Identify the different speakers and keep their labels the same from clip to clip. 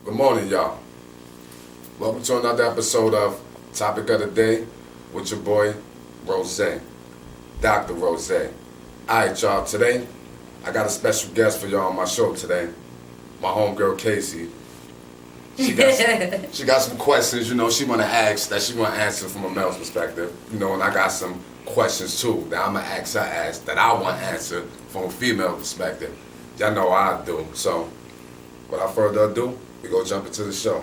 Speaker 1: Good morning, y'all. Welcome to another episode of Topic of the Day with your boy, Rose, Dr. Rose. Alright, y'all, today I got a special guest for y'all on my show today. My homegirl, Casey. She got some questions, she want to ask, that she want to answer from a male's perspective. And I got some questions, too, that I'm going to ask her that I want to answer from a female perspective. Y'all know how I do. So, without further ado, we go jump into the show.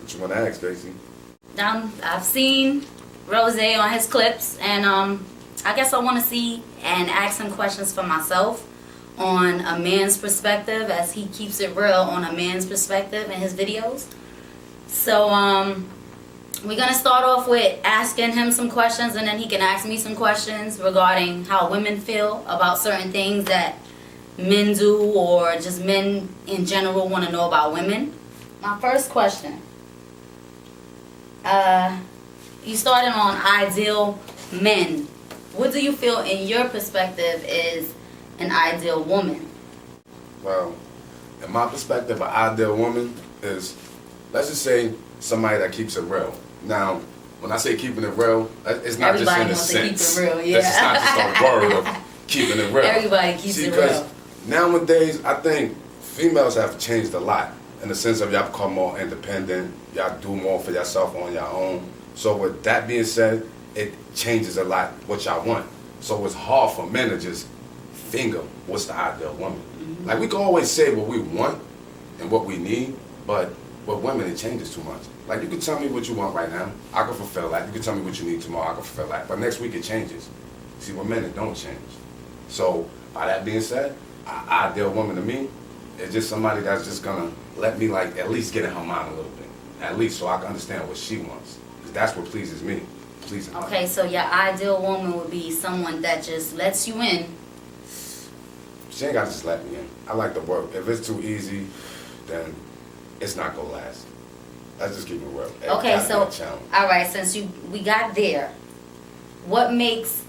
Speaker 1: What you want to ask, Casey?
Speaker 2: I've seen Rose on his clips, and I guess I want to see and ask some questions for myself on a man's perspective, as he keeps it real on a man's perspective in his videos. So we're going to start off with asking him some questions, and then he can ask me some questions regarding how women feel about certain things that men do, or just men in general want to know about women. My first question. You started on ideal men. What do you feel in your perspective is an ideal woman?
Speaker 1: Well, in my perspective, an ideal woman is, let's just say, somebody that keeps it real. Now, when I say keeping it real, it's not
Speaker 2: Everybody
Speaker 1: just in a
Speaker 2: wants
Speaker 1: sense.
Speaker 2: to keep it real, yeah.
Speaker 1: It's not just a word of keeping it real.
Speaker 2: Everybody keeps it real.
Speaker 1: Nowadays, I think females have changed a lot in the sense of y'all become more independent, y'all do more for yourself on your own. So with that being said, it changes a lot what y'all want. So it's hard for men to just finger what's the ideal woman. Mm-hmm. Like, we can always say what we want and what we need, but with women it changes too much. Like, you can tell me what you want right now, I can fulfill that. You can tell me what you need tomorrow, I can fulfill that. But next week it changes. See, with men it don't change. So by that being said, an ideal woman to me is just somebody that's just gonna let me, like, at least get in her mind a little bit, at least, so I can understand what she wants, because that's what pleases me.
Speaker 2: Okay, so your ideal woman would be someone that just lets you in.
Speaker 1: She ain't gotta just let me in. I like to work. If it's too easy, then it's not gonna last. Let's just keep it real.
Speaker 2: Okay, so all right, since we got there, what makes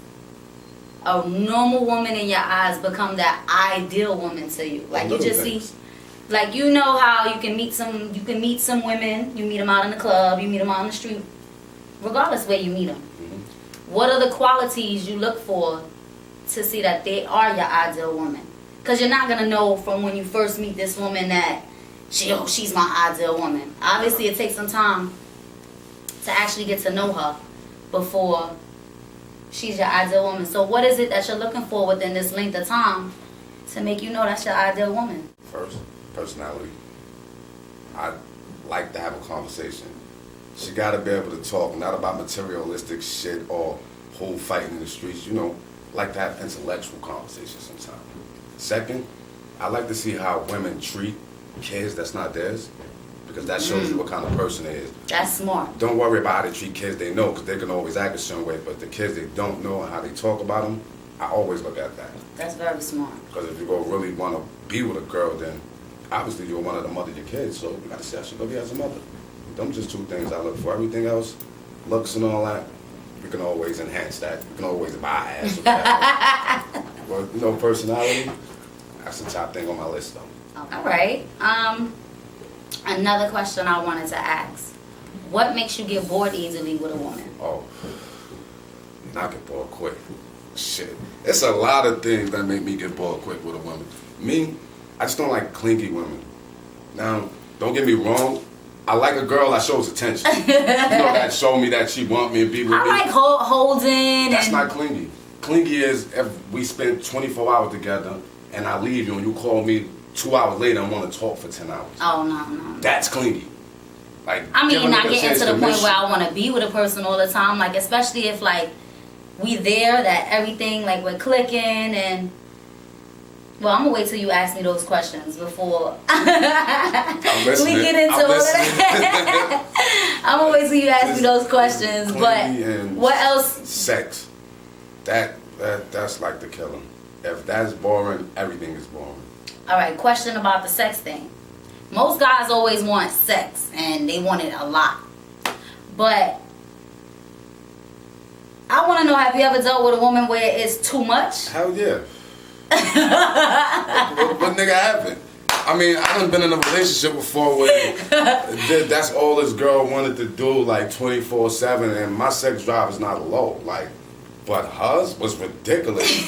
Speaker 2: a normal woman in your eyes become that ideal woman to you? Like, you just see, like, you know how you can meet some women, you meet them out in the club, you meet them out on the street, regardless where you meet them. Mm-hmm. What are the qualities you look for to see that they are your ideal woman? Because you're not gonna know from when you first meet this woman that she's my ideal woman. Obviously, it takes some time to actually get to know her before she's your ideal woman. So what is it that you're looking for within this length of time to make you know that's your ideal woman?
Speaker 1: First, personality. I like to have a conversation. She got to be able to talk, not about materialistic shit or whole fighting in the streets. Like to have intellectual conversations sometimes. Second, I like to see how women treat kids that's not theirs, because that shows you what kind of person they is.
Speaker 2: That's smart.
Speaker 1: Don't worry about how they treat kids they know, because they can always act a certain way, but the kids they don't know and how they talk about them, I always look at that.
Speaker 2: That's very smart.
Speaker 1: Because if you go really want to be with a girl, then obviously you're one of the mother of your kids, so you got to see how she gonna be as a mother. Them just two things I look for. Everything else, looks and all that, you can always enhance that. You can always buy ass or whatever. But, personality, that's the top thing on my list, though.
Speaker 2: All right. Another question I wanted to ask. What makes you get bored easily with a woman?
Speaker 1: Oh, not get bored quick. Shit. It's a lot of things that make me get bored quick with a woman. Me, I just don't like clingy women. Now, don't get me wrong. I like a girl that shows attention. That show me that she want me and be with me.
Speaker 2: I like holding.
Speaker 1: That's not clingy. Clingy is if we spend 24 hours together and I leave you and you call me 2 hours later and want to talk for 10 hours.
Speaker 2: Oh, no.
Speaker 1: That's clingy. Like,
Speaker 2: I mean, not getting to the point where I want to be with a person all the time. Like, especially if, like, we there, that everything, like, we're clicking and... Well, I'm going to wait till you ask me those questions before we get into all of that. I'm going to wait till you ask me those questions. But what else?
Speaker 1: Sex. That's like the killer. If that's boring, everything is boring.
Speaker 2: All right, question about the sex thing. Most guys always want sex, and they want it a lot. But I want to know, have you ever dealt with a woman where it's too much?
Speaker 1: Hell yeah. what nigga happened? I mean, I done been in a relationship before where that's all this girl wanted to do, like 24/7, and my sex drive is not low, like. But hers was ridiculous.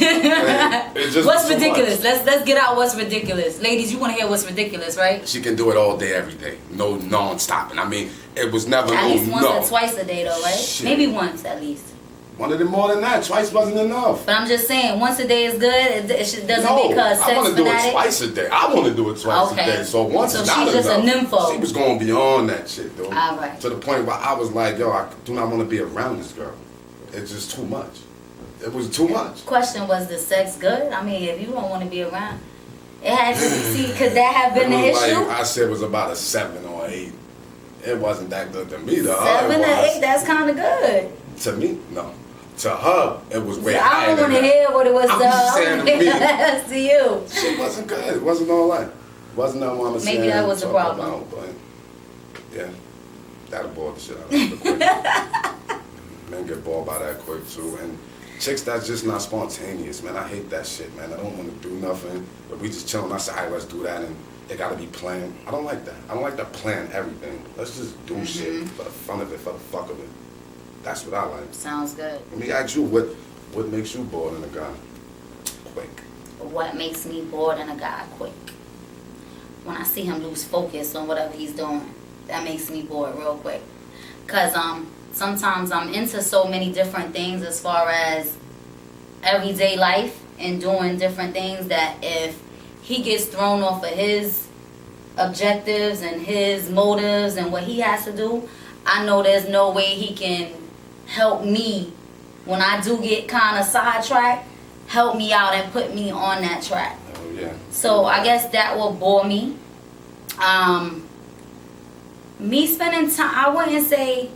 Speaker 2: What's ridiculous? Let's get out what's ridiculous. Ladies, you want to hear what's ridiculous, right?
Speaker 1: She can do it all day, every day. No non-stopping. I mean, it was never
Speaker 2: at least once or twice a day, though, right? Shit. Maybe once at least.
Speaker 1: Wanted it more than that. Twice wasn't enough.
Speaker 2: But I'm just saying, once a day is good. It doesn't make her sex
Speaker 1: I want to do
Speaker 2: fanatic.
Speaker 1: it twice a day. I want to do it twice a day. So once is not enough. So she's just a nympho. She was going beyond that shit, though.
Speaker 2: All right.
Speaker 1: To the point where I was like, yo, I do not want to be around this girl. It's just too much. It was too much.
Speaker 2: Question, was the sex good? I mean, if you don't want to be around, it had to see. Could that have been the issue?
Speaker 1: Like I said, it was about a 7 or 8. It wasn't that good to me.
Speaker 2: 7 or 8, that's kind of good.
Speaker 1: To me, no. To her, it was way
Speaker 2: higher. I don't want to hear what it was to her. To you.
Speaker 1: Shit wasn't good. It wasn't all that. Wasn't that what I'm saying?
Speaker 2: Maybe that was the problem.
Speaker 1: About, but yeah, that'll bore the shit out of me quick. Men get bored by that quick too, and chicks that's just not spontaneous, man. I hate that shit, man. I don't want to do nothing, but we just chilling. I say, all right, let's do that, and it gotta be planned. I don't like that. I don't like to plan everything. Let's just do shit for the fun of it, for the fuck of it. That's what I like.
Speaker 2: Sounds good.
Speaker 1: Let me ask you, what makes you bored in a guy? Quick.
Speaker 2: What makes me bored in a guy quick? When I see him lose focus on whatever he's doing, that makes me bored real quick. Cause sometimes I'm into so many different things as far as everyday life and doing different things that if he gets thrown off of his objectives and his motives and what he has to do, I know there's no way he can help me when I do get kind of sidetracked, help me out and put me on that track.
Speaker 1: Oh, yeah.
Speaker 2: So I guess that will bore me. Me spending time, I wouldn't say,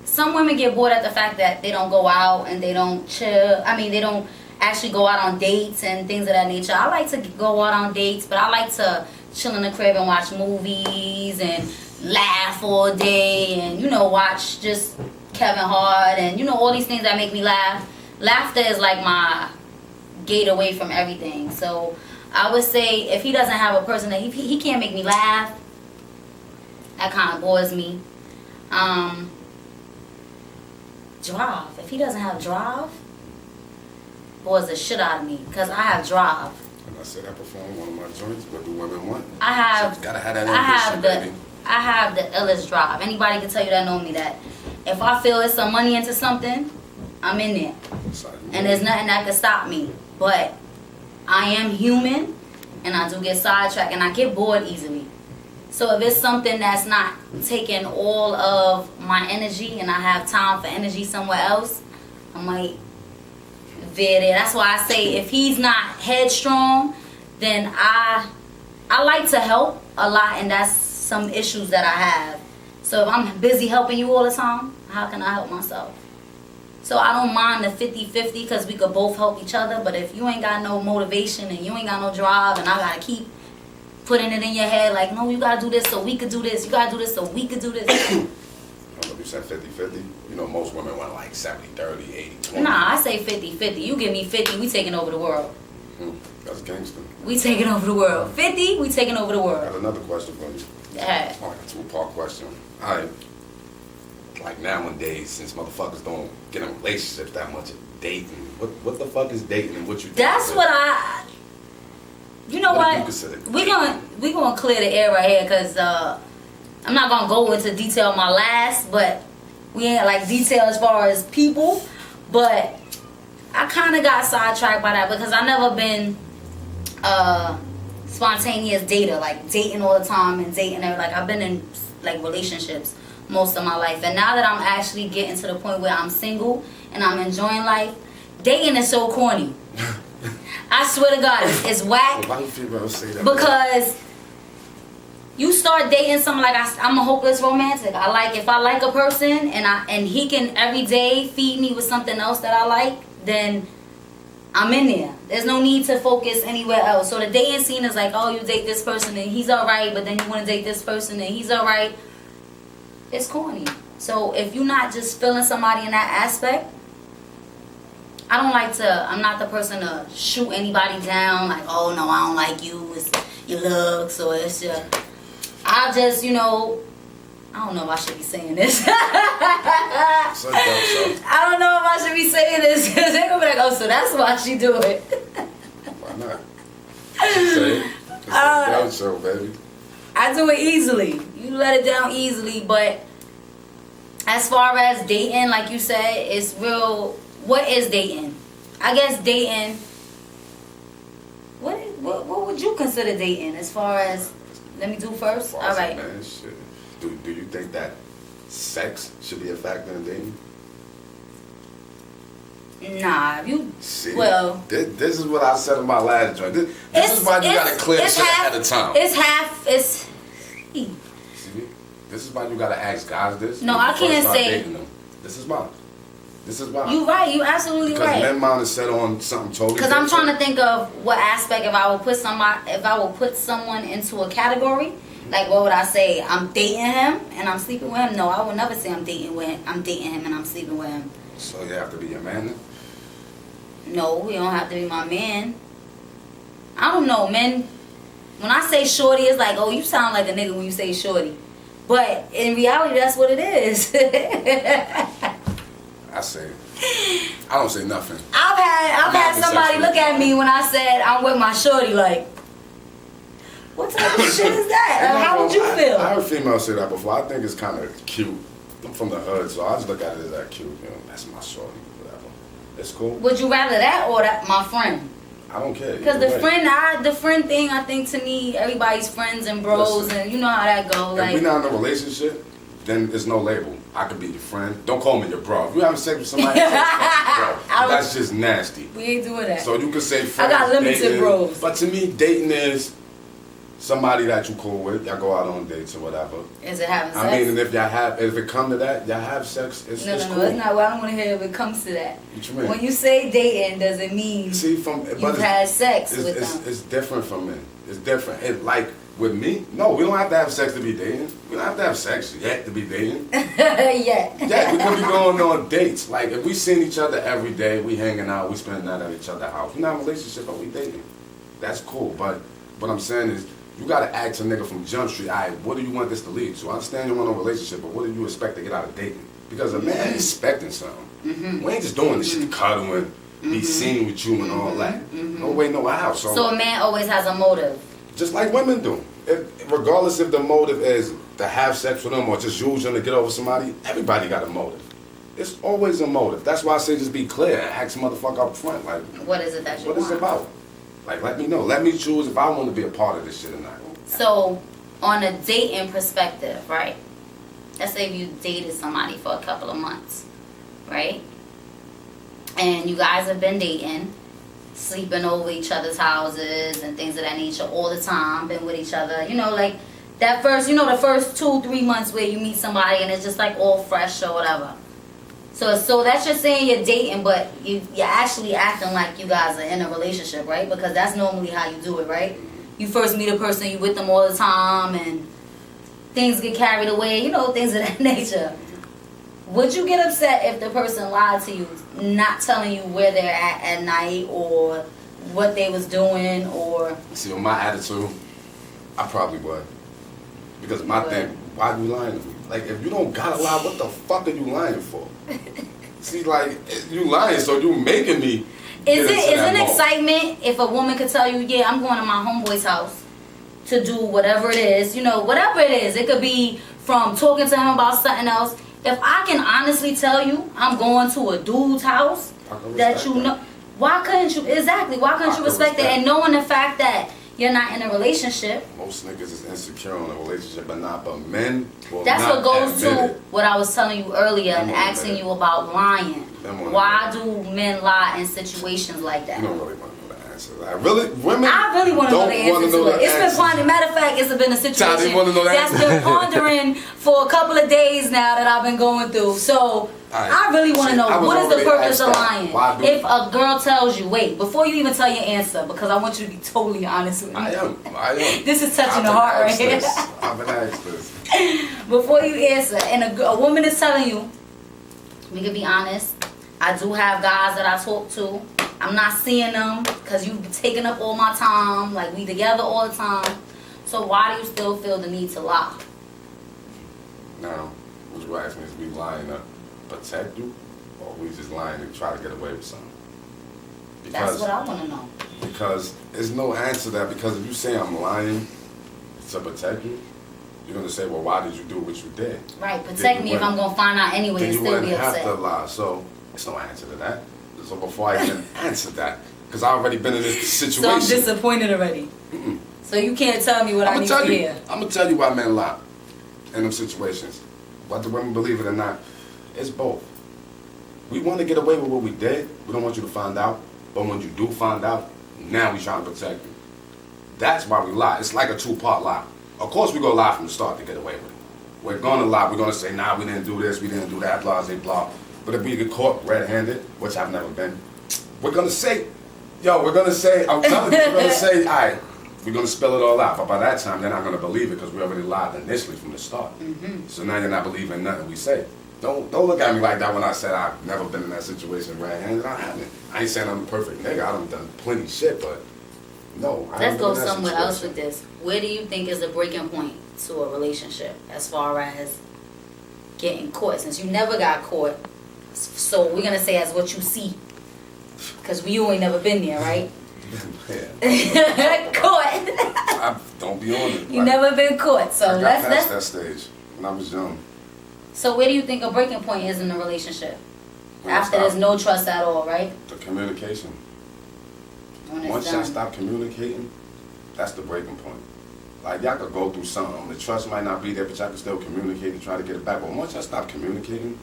Speaker 2: some women get bored at the fact that they don't go out and they don't chill. I mean, they don't actually go out on dates and things of that nature. I like to go out on dates, but I like to chill in the crib and watch movies and laugh all day and, watch just Kevin Hart and, all these things that make me laugh. Laughter is like my gate away from everything. So I would say if he doesn't have a person that he can't make me laugh, that kind of bores me. Drive. If he doesn't have drive, bores the shit out of me because I have drive.
Speaker 1: And I said I perform one of my joints. What do women want?
Speaker 2: I have.
Speaker 1: So gotta have that ambition, baby.
Speaker 2: I have the illest drive. Anybody can tell you that know me that. If I feel it's some money into something, I'm in there. And there's nothing that can stop me. But I am human and I do get sidetracked and I get bored easily. So if it's something that's not taking all of my energy and I have time for energy somewhere else, I might veer there. That's why I say if he's not headstrong, then I like to help a lot, and that's some issues that I have. So if I'm busy helping you all the time, how can I help myself? So I don't mind the 50-50 because we could both help each other, but if you ain't got no motivation and you ain't got no drive and I gotta keep putting it in your head like, no, you gotta do this so we could do this, you gotta do this so we could do this.
Speaker 1: I don't know if you said 50-50. Most women want like 70-30, 80-20.
Speaker 2: Nah, I say 50-50. You give me 50, we taking over the world.
Speaker 1: That's gangster.
Speaker 2: We taking over the world. 50, we taking over the world.
Speaker 1: I got another question for you.
Speaker 2: Yeah.
Speaker 1: Like a 2-part question. Alright. Like nowadays, since motherfuckers don't get in relationships that much, dating. What the fuck is dating and what you think?
Speaker 2: That's what I. You know what? We gonna clear the air right here because I'm not gonna go into detail my last, but we ain't like detail as far as people. But I kind of got sidetracked by that because I never been spontaneous dater, like dating all the time and dating every, like I've been in like relationships most of my life, and now that I'm actually getting to the point where I'm single and I'm enjoying life, dating is so corny. I swear to God, it's whack.
Speaker 1: Why do people say that?
Speaker 2: Because you start dating someone like I'm a hopeless romantic. I like if I like a person and he can every day feed me with something else that I like, then I'm in there. There's no need to focus anywhere else. So the dating scene is like, oh, you date this person and he's alright, but then you want to date this person and he's alright. It's corny. So if you're not just feeling somebody in that aspect, I'm not the person to shoot anybody down like, oh no, I don't like you. your looks or it's your. I just, you know, I don't know if I should be saying this. I don't know if I should be saying this because they're gonna be like, oh, so that's why she do it.
Speaker 1: Why not? Say it. It's a dumb show, baby.
Speaker 2: I do it easily. You let it down easily, but as far as dating, like you said, it's real. What is dating? I guess dating. What would you consider dating? As far as, let me do first. All right.
Speaker 1: Man, shit. Do you think that sex should be a factor in dating?
Speaker 2: Nah, you.
Speaker 1: See,
Speaker 2: well,
Speaker 1: this is what I said in my last joint. This is why you gotta clear shit ahead of time.
Speaker 2: It's half. It's.
Speaker 1: See, this is why you gotta ask guys this.
Speaker 2: No, I can't say.
Speaker 1: This is mine. This is mine.
Speaker 2: You right. You absolutely
Speaker 1: because
Speaker 2: right.
Speaker 1: Because men mind is set on something totally.
Speaker 2: Because I'm trying to think of what aspect if I would put someone into a category. Like, what would I say? I'm dating him and I'm sleeping with him. No, I would never say I'm dating him and I'm sleeping with him.
Speaker 1: So you have to be your man then?
Speaker 2: No, you don't have to be my man. I don't know, men. When I say shorty, it's like, oh, you sound like a nigga when you say shorty. But in reality, that's what it is.
Speaker 1: I say, I don't say nothing.
Speaker 2: I've had somebody look at me when I said I'm with my shorty, like, what type of shit is that? How would you feel?
Speaker 1: I heard females say that before. I think it's kind of cute. I'm from the hood, so I just look at it as that cute. You know, that's my shorty, whatever. It's cool.
Speaker 2: Would you rather that or that my friend?
Speaker 1: I don't care.
Speaker 2: Because the friend thing, I think to me, everybody's friends and bros, and you know how that goes.
Speaker 1: If we're not in a relationship, then there's no label. I could be your friend. Don't call me your bro. If you having sex with somebody, bro, that's just nasty.
Speaker 2: We ain't doing that.
Speaker 1: So you could say friends.
Speaker 2: I got limited dating, bros.
Speaker 1: But to me, dating is somebody that you cool with. Y'all go out on dates or whatever.
Speaker 2: Is it having sex?
Speaker 1: I mean, and if it come to that, y'all have sex. It's
Speaker 2: no,
Speaker 1: cool.
Speaker 2: No, it's not. Well, I don't want to hear if it comes to that.
Speaker 1: What you mean?
Speaker 2: When you say dating, does it mean you've had sex with them?
Speaker 1: It's different from men. It's different. Like with me, no, we don't have to have sex to be dating. We don't have to have sex yet to be dating.
Speaker 2: Yeah,
Speaker 1: we could be going on dates. Like if we seeing each other every day, we hanging out, we spending night at each other's house. We're not in a relationship, but we dating. That's cool. But what I'm saying is, you gotta ask a nigga from Jump Street, all right, what do you want this to lead to? I understand you want a relationship, but what do you expect to get out of dating? Because a man is expecting something. Mm-hmm. We ain't just doing this shit to cuddle and be seen with you and all that. No way, no how.
Speaker 2: So a man always has a motive.
Speaker 1: Just like women do. Regardless if the motive is to have sex with them or just use them to get over somebody, everybody got a motive. It's always a motive. That's why I say just be clear and ask the motherfucker up front. Like,
Speaker 2: what is it that you want?
Speaker 1: What is it about? Like, let me know. Let me choose if I want to be a part of this shit or not.
Speaker 2: So, on a dating perspective, right? Let's say you dated somebody for a couple of months, right? And you guys have been dating, sleeping over each other's houses and things of that nature all the time, been with each other. You know, like that first, the first 2-3 months where you meet somebody and it's just like all fresh or whatever. So that's just saying you're dating, but you're actually acting like you guys are in a relationship, right? Because that's normally how you do it, right? You first meet a person, you with them all the time, and things get carried away, things of that nature. Would you get upset if the person lied to you, not telling you where they're at night or what they was doing or...
Speaker 1: See, with my attitude, I probably would. Because my thing, why are you lying to me? Like, if you don't gotta lie, what the fuck are you lying for? See, like, you lying, so you making me... Is
Speaker 2: it excitement if a woman could tell you, yeah, I'm going to my homeboy's house to do whatever it is, whatever it is. It could be from talking to him about something else. If I can honestly tell you I'm going to a dude's house that you know, why couldn't you respect it? And knowing the fact that you're not in a relationship.
Speaker 1: Most niggas is insecure in a relationship, but men will
Speaker 2: That's
Speaker 1: not
Speaker 2: what goes to
Speaker 1: admit it.
Speaker 2: what I was telling you earlier and asking you about lying. Why do men lie in situations like that?
Speaker 1: You don't really want to know the answer. I really want to
Speaker 2: know the answer to it. It's been pondering. Matter of fact, it's been a situation that's been pondering for a couple of days now that I've been going through. So I really want to know, what is the purpose of lying? If a girl tells you, wait, before you even tell your answer, because I want you to be totally honest with me.
Speaker 1: I am.
Speaker 2: This is touching the heart right here.
Speaker 1: I've been asked this.
Speaker 2: Before you answer, and a woman is telling you, we can be honest, I do have guys that I talk to I'm not seeing them because you've taken up all my time. Like, we together all the time. So why do you still feel the need to lie?
Speaker 1: Now, what you asking is we lying to protect you, or we just lying to try to get away with something?
Speaker 2: That's what I want to know.
Speaker 1: Because there's no answer to that. Because if you say I'm lying to protect you, you're gonna say, well, why did you do what you did?
Speaker 2: Right, protect me if I'm gonna find out anyway and still be upset.
Speaker 1: Then you wouldn't have to lie. So there's no answer to that. So before I even answer that, because I've already been in this situation.
Speaker 2: So I'm disappointed already. So you can't tell me what I need to hear.
Speaker 1: I'm gonna tell you why men lie in them situations. Whether women believe it or not, it's both. We want to get away with what we did. We don't want you to find out. But when you do find out, now we trying to protect you. That's why we lie. It's like a two-part lie. Of course, we gonna lie from the start to get away with it. We're gonna lie. We're gonna say, nah, we didn't do this, we didn't do that, blah, blah, blah. But if we get caught red-handed, which I've never been, we're gonna say, I'm telling you, we're gonna say, all right, we're gonna spell it all out. But by that time, they're not gonna believe it because we already lied initially from the start. So now you're not believing nothing we say. Don't look at me like that when I said I've never been in that situation red-handed. I haven't. I ain't saying I'm a perfect nigga. I done plenty of shit, but no.
Speaker 2: Let's go somewhere else with this. Where do you think is the breaking point to a relationship as far as getting caught? Since you never got caught, so we're gonna say as what you see, because you ain't never been there, right? Caught.
Speaker 1: Don't be on it.
Speaker 2: You never been caught, so
Speaker 1: I got past that stage when I was young.
Speaker 2: So where do you think a breaking point is in the relationship? After there's no trust at all, right?
Speaker 1: The communication. Once y'all stop communicating, that's the breaking point. Like, y'all could go through something. The trust might not be there, but y'all can still communicate and try to get it back. But once y'all stop communicating,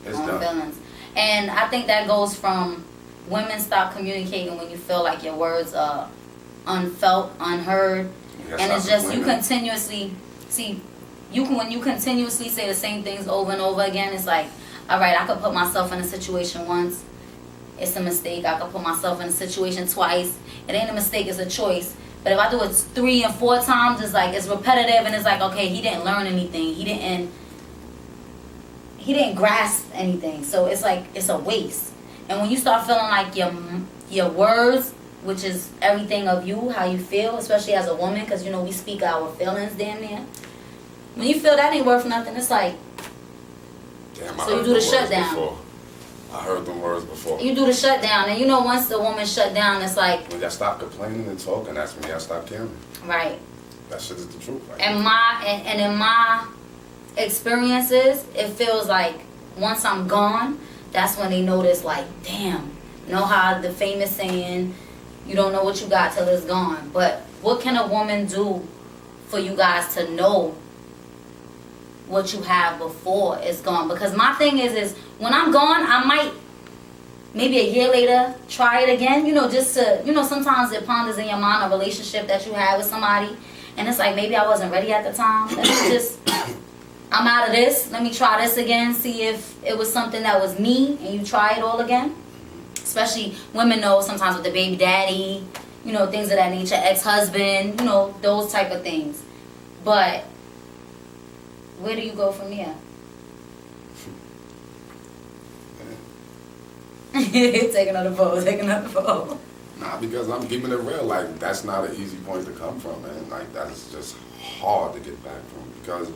Speaker 1: it's done.
Speaker 2: Feelings. And I think that goes from women stop communicating when you feel like your words are unfelt, unheard. Yes, and it's just you continuously, when you continuously say the same things over and over again, it's like, all right, I could put myself in a situation once. It's a mistake. I could put myself in a situation twice. It ain't a mistake, it's a choice. But if I do it 3 and 4 times, it's like, it's repetitive and it's like, okay, he didn't learn anything. He didn't grasp anything. So it's like, it's a waste. And when you start feeling like your words, which is everything of you, how you feel, especially as a woman, because, you know, we speak our feelings damn near. When you feel that ain't worth nothing, it's like,
Speaker 1: damn,
Speaker 2: so you do the shutdown.
Speaker 1: I heard them words before.
Speaker 2: You do the shutdown, and you know once the woman shut down, it's like,
Speaker 1: when y'all stop complaining and talking, that's when y'all stop caring.
Speaker 2: Right.
Speaker 1: That shit is the truth. Right?
Speaker 2: And in my experiences, it feels like once I'm gone, that's when they notice, like, damn, you know how the famous saying, you don't know what you got till it's gone. But what can a woman do for you guys to know what you have before it's gone? Because my thing is when I'm gone, I might maybe a year later try it again, you know, just to, you know, sometimes it ponders in your mind a relationship that you had with somebody, and it's like, maybe I wasn't ready at the time. Let me just, I'm out of this, let me try this again, see if it was something that was me, and you try it all again. Especially women know sometimes with the baby daddy, you know, things of that nature, ex-husband, you know, those type of things. But where do you go from here? Take another photo.
Speaker 1: Nah, because I'm keeping it real. Like, that's not an easy point to come from, man. Like, that's just hard to get back from. Because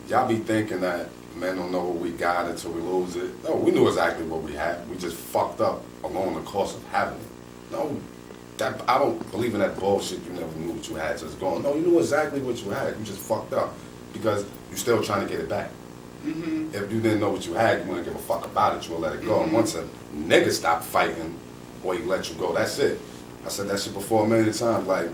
Speaker 1: y'all be thinking that men don't know what we got until we lose it. No, we knew exactly what we had. We just fucked up along the course of having it. No, I don't believe in that bullshit. You never knew what you had, so it's gone. No, you knew exactly what you had. You just fucked up because you're still trying to get it back. Mm-hmm. If you didn't know what you had, you wouldn't give a fuck about it. You would let it go. Mm-hmm. And once a nigga stop fighting or he let you go, that's it. I said that shit before a million times. Like,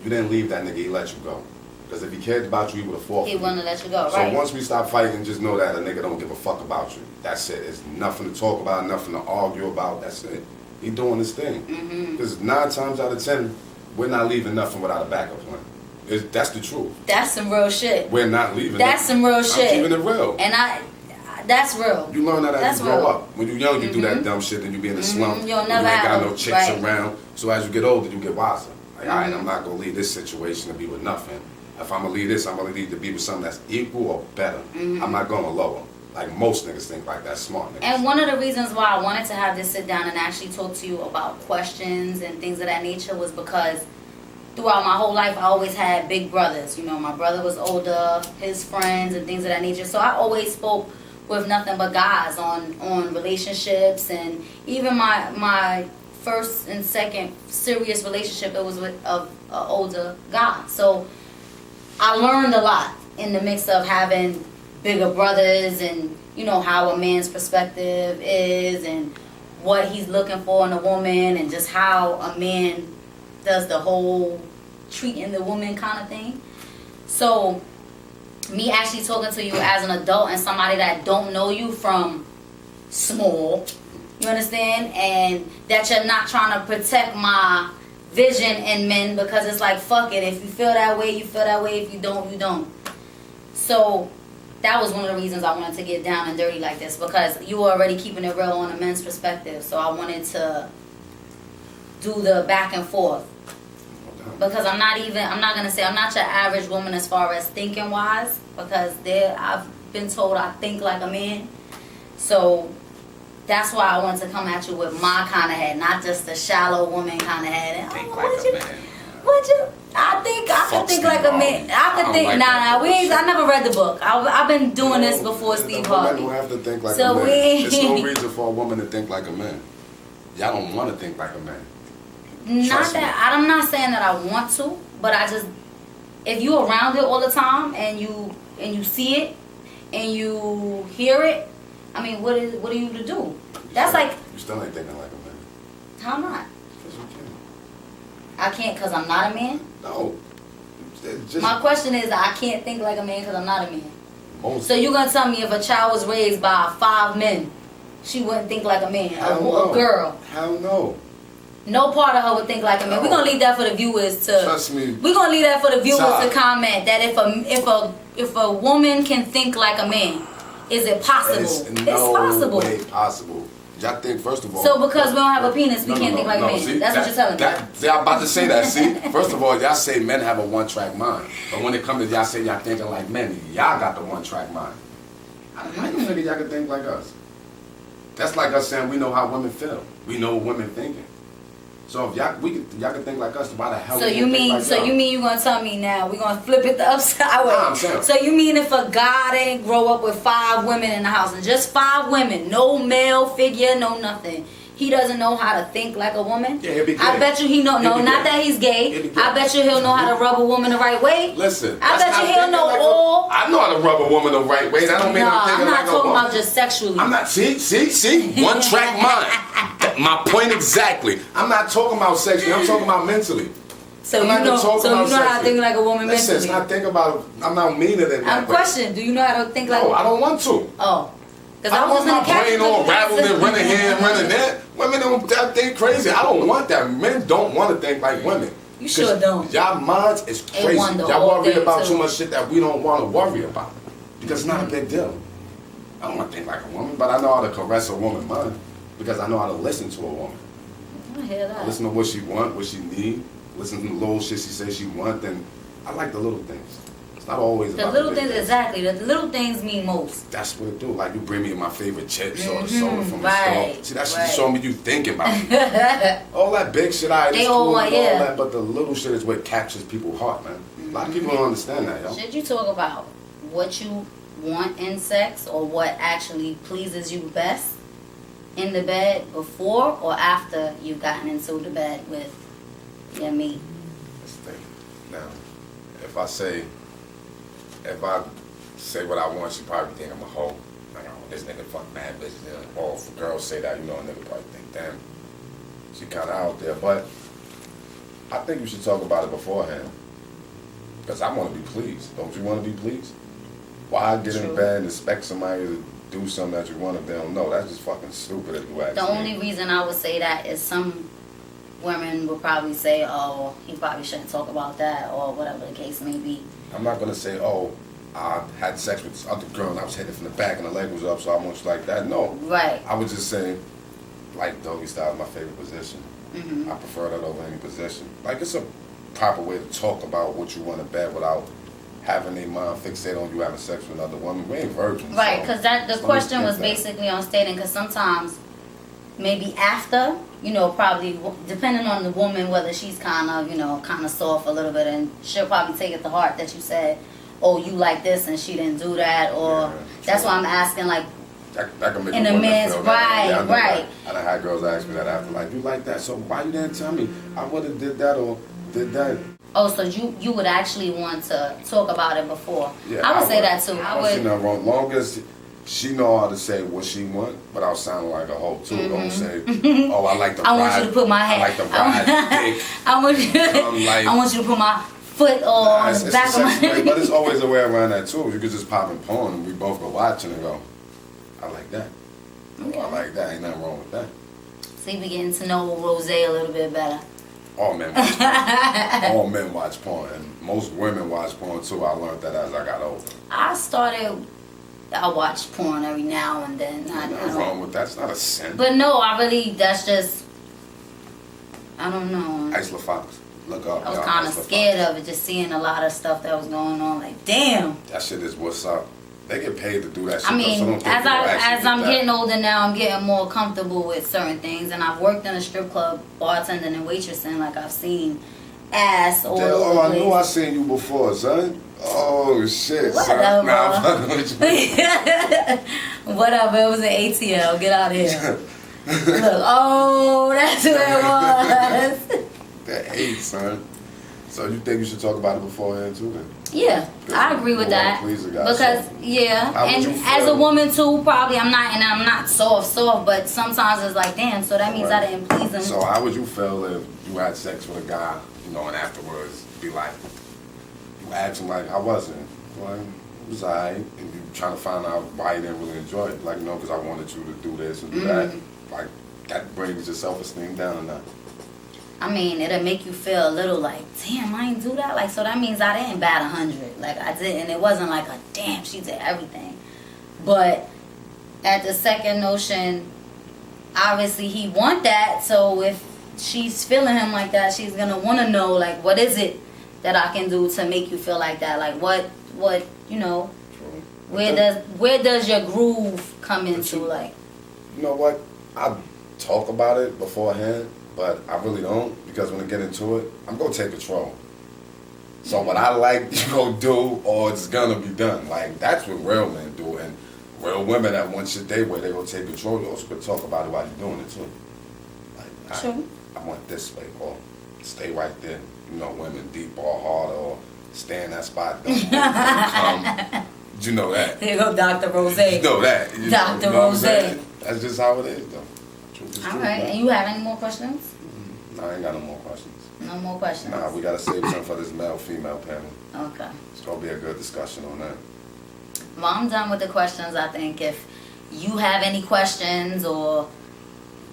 Speaker 1: you didn't leave that nigga, he let you go. Because if he cared about you, he would have fought.
Speaker 2: He wouldn't have let you go,
Speaker 1: so
Speaker 2: right? So
Speaker 1: once we stop fighting, just know that a nigga don't give a fuck about you. That's it. It's nothing to talk about, nothing to argue about. That's it. He doing his thing. Because 9 times out of 10, we're not leaving nothing without a backup plan. That's the truth.
Speaker 2: That's some real shit.
Speaker 1: We're not leaving.
Speaker 2: That's some real shit.
Speaker 1: I'm keeping it real.
Speaker 2: And that's real.
Speaker 1: You learn that as you grow up. When you're young, you do that dumb shit, and you be in the slump.
Speaker 2: You'll never
Speaker 1: you ain't got
Speaker 2: have
Speaker 1: no chicks around. So as you get older, you get wiser. Like, all right, I'm not gonna leave this situation to be with nothing. If I'm gonna leave this, I'm gonna leave to be with something that's equal or better. I'm not gonna lower. Like most niggas think like that, smart niggas.
Speaker 2: And one of the reasons why I wanted to have this sit down and actually talk to you about questions and things of that nature was because throughout my whole life I always had big brothers. You know, my brother was older, his friends and things of that nature. So I always spoke with nothing but guys on relationships, and even my first and second serious relationship, it was with an older guy. So I learned a lot in the mix of having bigger brothers, and you know how a man's perspective is and what he's looking for in a woman, and just how a man does the whole treating the woman kind of thing. So me actually talking to you as an adult and somebody that don't know you from small, you understand, and that you're not trying to protect my vision in men, because it's like, fuck it, if you feel that way, you feel that way, if you don't, you don't. So that was one of the reasons I wanted to get down and dirty like this, because you were already keeping it real on a men's perspective. So I wanted to do the back and forth, because I'm not gonna say I'm not your average woman as far as thinking wise, because I've been told I think like a man. So that's why I wanted to come at you with my kind of head, not just the shallow woman kind of head. And,
Speaker 3: Think like a man.
Speaker 2: I can think like a man. I could think. Nah, we ain't. I never read the book. I've been doing this before Steve Harvey.
Speaker 1: Women don't have to think like
Speaker 2: So
Speaker 1: a man.
Speaker 2: we-
Speaker 1: There's no reason for a woman to think like a man. Y'all don't want to think like a man.
Speaker 2: Not
Speaker 1: Trust me.
Speaker 2: that I'm not saying that I want to, but I just, if you around it all the time and you see it and you hear it, I mean, what are you to do? That's like,
Speaker 1: You still ain't thinking like a man.
Speaker 2: how not?
Speaker 1: Because you can't.
Speaker 2: I can't because I'm not a man.
Speaker 1: No. It's just
Speaker 2: My question is, I can't think like a man because I'm not a man.
Speaker 1: most.
Speaker 2: So you're gonna tell me if a child was raised by 5 men, she wouldn't think like a man?
Speaker 1: Hell
Speaker 2: A
Speaker 1: no.
Speaker 2: girl,
Speaker 1: Hell no.
Speaker 2: no part of her would think like a man. We're gonna leave that for the viewers to.
Speaker 1: Trust me.
Speaker 2: We're gonna leave that for the viewers
Speaker 1: Child.
Speaker 2: to comment that if a woman can think like a man, is it possible?
Speaker 1: It's
Speaker 2: It's
Speaker 1: no
Speaker 2: possible.
Speaker 1: way possible. Y'all think, first of all.
Speaker 2: So because we don't have a penis, we
Speaker 1: No,
Speaker 2: can't
Speaker 1: no,
Speaker 2: think like
Speaker 1: no,
Speaker 2: a man.
Speaker 1: see,
Speaker 2: That's what you're telling me.
Speaker 1: See, I'm about to say that. See, first of all, y'all say men have a one-track mind, but when it comes to y'all say y'all thinking like men, y'all got the one-track mind. How you figure y'all can think like us? That's like us saying we know how women feel. We know what women thinking. So if y'all can think like us, why the hell?
Speaker 2: So
Speaker 1: we
Speaker 2: you
Speaker 1: can't
Speaker 2: mean
Speaker 1: think like y'all?
Speaker 2: you gonna tell me now we're gonna flip it the upside way?
Speaker 1: Nah, I'm saying.
Speaker 2: So you mean if a guy didn't grow up with 5 women in the house, and just 5 women, no male figure, no nothing, he doesn't know how to think like a woman?
Speaker 1: Yeah, he'll be
Speaker 2: I
Speaker 1: gay.
Speaker 2: bet you he know.
Speaker 1: He'll
Speaker 2: No,
Speaker 1: be
Speaker 2: not
Speaker 1: gay.
Speaker 2: that he's
Speaker 1: He'll
Speaker 2: gay.
Speaker 1: be gay.
Speaker 2: I bet you he'll know how to rub a woman the right way.
Speaker 1: Listen,
Speaker 2: I
Speaker 1: that's
Speaker 2: bet
Speaker 1: not
Speaker 2: you he'll
Speaker 1: thinking
Speaker 2: know
Speaker 1: like
Speaker 2: all.
Speaker 1: I know how to rub a woman the right way. That don't mean I'm
Speaker 2: Nah, I'm
Speaker 1: thinking
Speaker 2: not
Speaker 1: like a
Speaker 2: talking
Speaker 1: woman.
Speaker 2: about just sexually.
Speaker 1: I'm not, see, one track mind. My point exactly. I'm not talking about sexually, I'm talking about mentally.
Speaker 2: So
Speaker 1: I'm
Speaker 2: you
Speaker 1: not
Speaker 2: know,
Speaker 1: talking
Speaker 2: so you
Speaker 1: about
Speaker 2: know how to
Speaker 1: sexually.
Speaker 2: think like a woman
Speaker 1: Listen, it's
Speaker 2: mentally.
Speaker 1: not think about, I'm not meaner than that.
Speaker 2: I'm questioning. Do you know how to think like?
Speaker 1: No, I don't want to.
Speaker 2: Oh, because
Speaker 1: I want my brain all
Speaker 2: all
Speaker 1: rattled and running here and running there. Women don't think crazy. I don't want that. Men don't want to think like women.
Speaker 2: You sure don't.
Speaker 1: Y'all minds is
Speaker 2: They
Speaker 1: crazy.
Speaker 2: wonder
Speaker 1: Y'all
Speaker 2: all
Speaker 1: worry
Speaker 2: day,
Speaker 1: about
Speaker 2: too.
Speaker 1: too much shit that we don't want to worry about. Because it's not a big deal. I don't want to think like a woman, but I know how to caress a woman's mind. Because I know how to listen to a woman.
Speaker 2: I hear that.
Speaker 1: Listen to what she want, what she need. Listen to the little shit she says she want. Then I like the little things. It's not always
Speaker 2: The
Speaker 1: about
Speaker 2: little
Speaker 1: the big
Speaker 2: things, exactly. The little things mean most.
Speaker 1: That's what it do. Like you bring me my favorite chips or the soda from the
Speaker 2: right,
Speaker 1: store. See, that shit
Speaker 2: right.
Speaker 1: show me you thinking about me. All that big shit,
Speaker 2: They
Speaker 1: it's
Speaker 2: all
Speaker 1: cool
Speaker 2: want-
Speaker 1: and all
Speaker 2: yeah.
Speaker 1: that, but the little shit is what captures people's heart, man. A lot of people don't understand that, yo.
Speaker 2: Should you talk about what you want in sex or what actually pleases you best in the bed before or after you've gotten into the bed with your meat?
Speaker 1: Let's think. Now, if I say what I want, she probably think I'm a hoe. Like, oh, this nigga fuck mad bitches. Or if girls say that, you know, a nigga probably think, damn, she kind of out there. But I think you should talk about it beforehand. Because I want to be pleased. Don't you want to be pleased? Why get in
Speaker 2: True.
Speaker 1: bed and expect somebody to do something that you want to do? No, that's just fucking stupid if you ask
Speaker 2: The
Speaker 1: me.
Speaker 2: only reason I would say that is some women would probably say, oh, he probably shouldn't talk about that or whatever the case may be.
Speaker 1: I'm not going to say, oh, I had sex with this other girl and I was hitting from the back and the leg was up, so I want you like that. No.
Speaker 2: Right.
Speaker 1: I would just say, like, doggy style is my favorite position.
Speaker 2: Mm-hmm.
Speaker 1: I prefer that over any position. Like, it's a proper way to talk about what you want in bed without having their mind fixated on you having sex with another woman. We ain't virgins.
Speaker 2: Right,
Speaker 1: so
Speaker 2: because the question was basically on stating, because sometimes, maybe after, probably depending on the woman, whether she's kind of soft a little bit, and she'll probably take it to heart that you said, oh, you like this and she didn't do that, or that's why I'm asking, like,
Speaker 1: that can make
Speaker 2: in a man's right.
Speaker 1: I done had girls ask me that after, like, you like that, so why you didn't tell me? I would have did that or did that.
Speaker 2: Oh, so you would actually want to talk about it before?
Speaker 1: Yeah,
Speaker 2: I would say that too.
Speaker 1: I would. See nothing wrong. Long as she know how to say what she want without sounding like a hoe too. Don't say, oh, I like the
Speaker 2: I want you to put my hand.
Speaker 1: I like the ride dick.
Speaker 2: I want you to put my foot on the back of my head.
Speaker 1: But it's always a way around that too. You could just pop in porn and we both go watching and go, I like that. Okay. I like that. Ain't nothing wrong with that.
Speaker 2: See, we getting to know Rose a little bit better.
Speaker 1: All men watch porn. All men watch porn. And most women watch porn too. I learned that as I got older.
Speaker 2: I watch porn every now and then.
Speaker 1: Nothing wrong with that. It's not a sin.
Speaker 2: But no, that's just, I don't know.
Speaker 1: Isla Fox. Look up.
Speaker 2: I was kind of scared of it, just seeing a lot of stuff that was going on. Like, damn.
Speaker 1: That shit is what's up. They get paid to do that shit.
Speaker 2: I mean, as I'm getting older now, I'm getting more comfortable with certain things, and I've worked in a strip club, bartending and waitressing. Like, I've seen ass all over the place.
Speaker 1: I knew I seen you before, son. Oh shit,
Speaker 2: whatever.
Speaker 1: Son. Nah, I'm fucking with you.
Speaker 2: Whatever. It was an ATL. Get out of here. Look, oh, that's where it was.
Speaker 1: That hate, son. So you think you should talk about it beforehand too, then?
Speaker 2: Yeah, I agree with that. Because and as a woman too, probably I'm not soft, but sometimes it's like, damn. So that means I didn't please him.
Speaker 1: So how would you feel if you had sex with a guy, and afterwards be like, you ask him like, how was it? Well, it was alright, and you trying to find out why you didn't really enjoy it, like, because I wanted you to do this and do that, like that brings your self-esteem down or not?
Speaker 2: I mean, it'll make you feel a little like, damn, I didn't do that. Like, so that means I didn't bat 100. Like, I didn't. It wasn't like a damn, she did everything. But at the second notion, obviously he want that. So if she's feeling him like that, she's gonna want to know, like, what is it that I can do to make you feel like that? Like, what, where does your groove come into? Like,
Speaker 1: you know what? I talk about it beforehand. But I really don't, because when I get into it, I'm going to take control. So what I like, you go do, or it's going to be done. Like, that's what real men do. And real women that want shit their way, they going to take control. You also could talk about it while you're doing it, too. Like, I want this way, or stay right there. Women deep or hard, or stay in that spot. Don't come. You know that.
Speaker 2: There you go, Dr. Rose.
Speaker 1: You know that.
Speaker 2: Dr. Rose.
Speaker 1: That's just how it is, though.
Speaker 2: All right, and you have any more questions?
Speaker 1: No, I ain't got no more questions.
Speaker 2: No more questions?
Speaker 1: Nah, we gotta save some for this male-female panel.
Speaker 2: Okay.
Speaker 1: It's gonna be a good discussion on that.
Speaker 2: Well, I'm done with the questions, I think. If you have any questions or...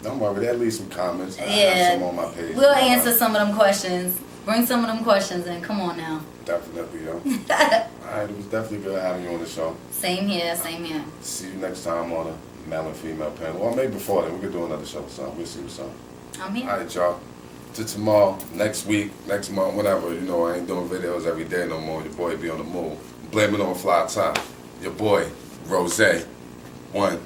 Speaker 1: Don't worry, there'll leave some comments. I
Speaker 2: have
Speaker 1: some on my page.
Speaker 2: We'll answer some of them questions. Bring some of them questions in. Come on now.
Speaker 1: Definitely, yo. Alright, it was definitely good having you on the show.
Speaker 2: Same here, same here.
Speaker 1: See you next time on a male and female panel. Well, maybe before then. We could do another show or something. We'll see what's up.
Speaker 2: I'm here.
Speaker 1: Alright, y'all. To tomorrow, next week, next month, whatever. I ain't doing videos every day no more. Your boy be on the move. Blame it on Fly Top. Your boy, Rose. One.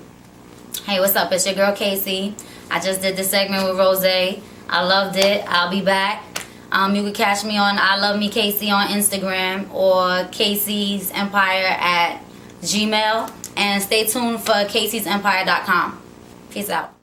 Speaker 2: Hey, what's up? It's your girl, Casey. I just did this segment with Rose. I loved it. I'll be back. You can catch me on I Love Me Casey on Instagram or Casey's Empire at Gmail. And stay tuned for Casey'sEmpire.com. Peace out.